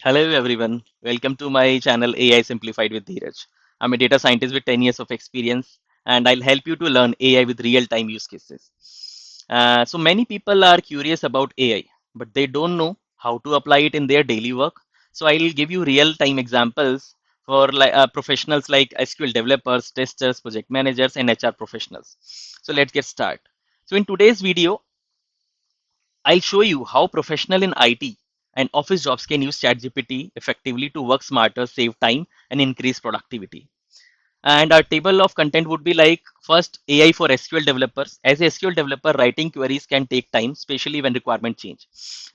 Hello everyone, welcome to my channel AI Simplified with Dheeraj. I'm a data scientist with 10 years of experience and I'll help you to learn AI with real-time use cases. So many people are curious about AI, but they don't know how to apply it in their daily work. So I'll give you real-time examples for professionals like SQL developers, testers, project managers, and HR professionals. So let's get started. So in today's video, I'll show you how professional in IT and office jobs can use ChatGPT effectively to work smarter, save time, and increase productivity. And our table of content would be like first AI for SQL developers. As a SQL developer, writing queries can take time, especially when requirement change.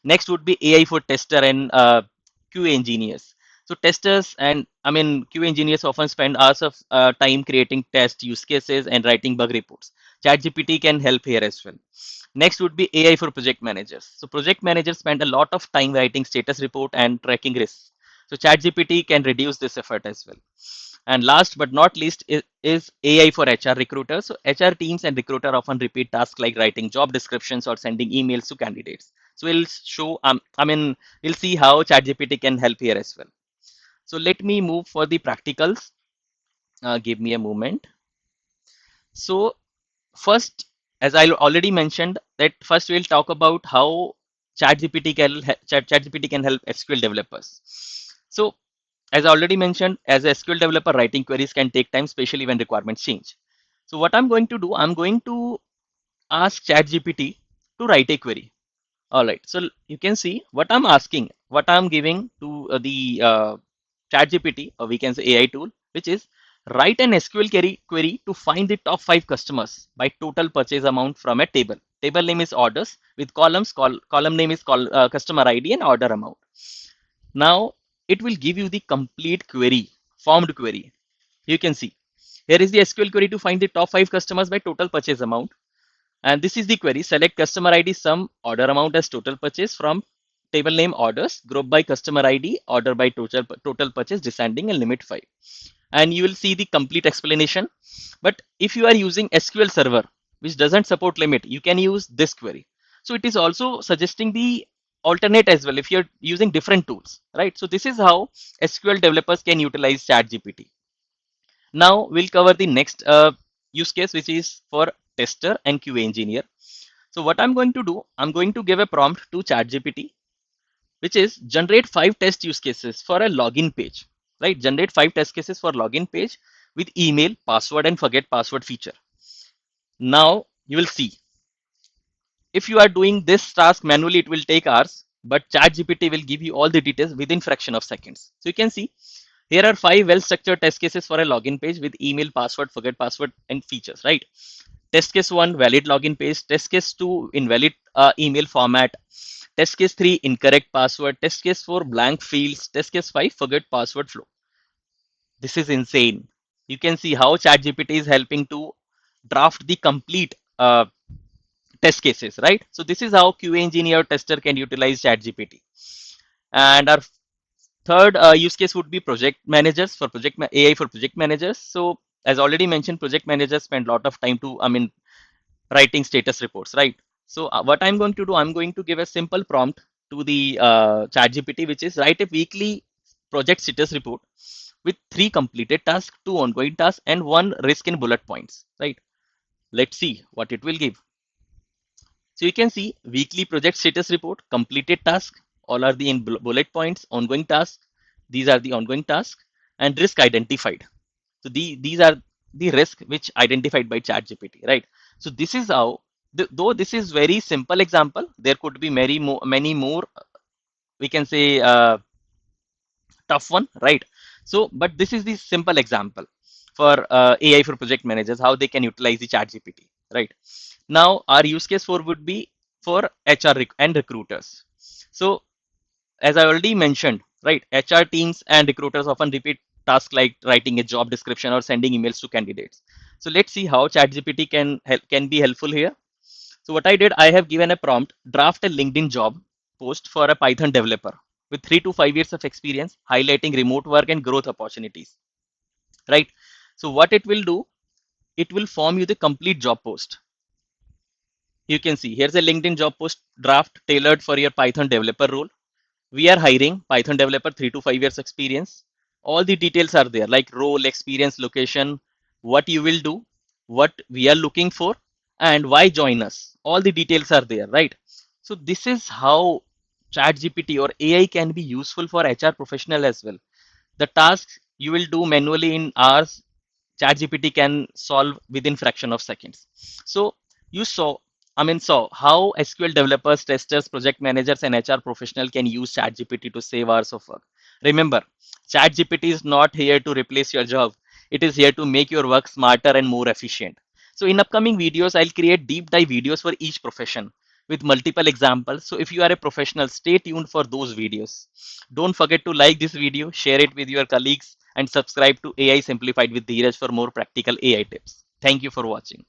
Next would be AI for tester and QA engineers. So testers and QA engineers often spend hours of time creating test use cases and writing bug reports. ChatGPT can help here as well. Next would be AI for project managers. So project managers spend a lot of time writing status report and tracking risks. So ChatGPT can reduce this effort as well. And last but not least is AI for HR recruiters. So HR teams and recruiter often repeat tasks like writing job descriptions or sending emails to candidates. So we'll show, we'll see how ChatGPT can help here as well. So let me move for the practicals. Give me a moment. So first, as I already mentioned, that first we'll talk about how ChatGPT can help SQL developers. So as I already mentioned, as a SQL developer, writing queries can take time, especially when requirements change. So what I'm going to do, I'm going to ask ChatGPT to write a query. All right. So you can see what I'm asking, what I'm giving to the ChatGPT, or we can say AI tool, which is write an SQL query to find the top 5 customers by total purchase amount from a table. Table name is orders with columns. Column name is customer ID and order amount. Now it will give you the complete query, formed query. You can see here is the SQL query to find the top 5 customers by total purchase amount. And this is the query. Select customer ID sum order amount as total purchase from table name orders, group by customer ID, order by total purchase, descending and limit 5. And you will see the complete explanation. But if you are using SQL Server, which doesn't support limit, you can use this query. So it is also suggesting the alternate as well if you're using different tools, right? So this is how SQL developers can utilize ChatGPT. Now we'll cover the next use case, which is for tester and QA engineer. So what I'm going to do, I'm going to give a prompt to ChatGPT, which is generate 5 test use cases for a login page, right? Generate 5 test cases for login page with email, password, and forget password feature. Now you will see if you are doing this task manually, it will take hours, but ChatGPT will give you all the details within fraction of seconds. So you can see here are 5 well-structured test cases for a login page with email, password, forget password, and features, right? Test case 1, valid login page. Test case 2, invalid email format. Test case 3, incorrect password. Test case 4, blank fields. Test case 5, forget password flow. This is insane. You can see how ChatGPT is helping to draft the complete test cases, right? So this is how QA engineer tester can utilize ChatGPT. And our third use case would be project managers for AI for project managers. So as already mentioned, project managers spend a lot of time to, writing status reports, right? So what I'm going to do, I'm going to give a simple prompt to the ChatGPT, which is write a weekly project status report with 3 completed tasks, 2 ongoing tasks, and 1 risk in bullet points, right? Let's see what it will give. So you can see weekly project status report, completed task, all are the in bullet points, ongoing tasks. These are the ongoing tasks and risk identified. So these are the risk which identified by ChatGPT, right? So this is how, though this is very simple example, there could be many more, we can say tough one, right? So, but this is the simple example for AI for project managers, how they can utilize the ChatGPT, right? Now, our use case 4 would be for HR and recruiters. So, as I already mentioned, right, HR teams and recruiters often repeat tasks like writing a job description or sending emails to candidates. So let's see how ChatGPT can be helpful here. So what I did, I have given a prompt, draft a LinkedIn job post for a Python developer with 3 to 5 years of experience, highlighting remote work and growth opportunities, right? So what it will do, it will form you the complete job post. You can see here's a LinkedIn job post draft tailored for your Python developer role. We are hiring Python developer 3 to 5 years experience. All the details are there like role, experience, location, what you will do, what we are looking for, and why join us. All the details are there, right? So this is how ChatGPT or AI can be useful for HR professional as well. The tasks you will do manually in hours, ChatGPT can solve within fraction of seconds. So you saw, saw how SQL developers, testers, project managers, and HR professional can use ChatGPT to save hours of work. Remember, ChatGPT is not here to replace your job. It is here to make your work smarter and more efficient. So in upcoming videos, I'll create deep dive videos for each profession with multiple examples. So if you are a professional, stay tuned for those videos. Don't forget to like this video, share it with your colleagues, and subscribe to AI Simplified with Dheeraj for more practical AI tips. Thank you for watching.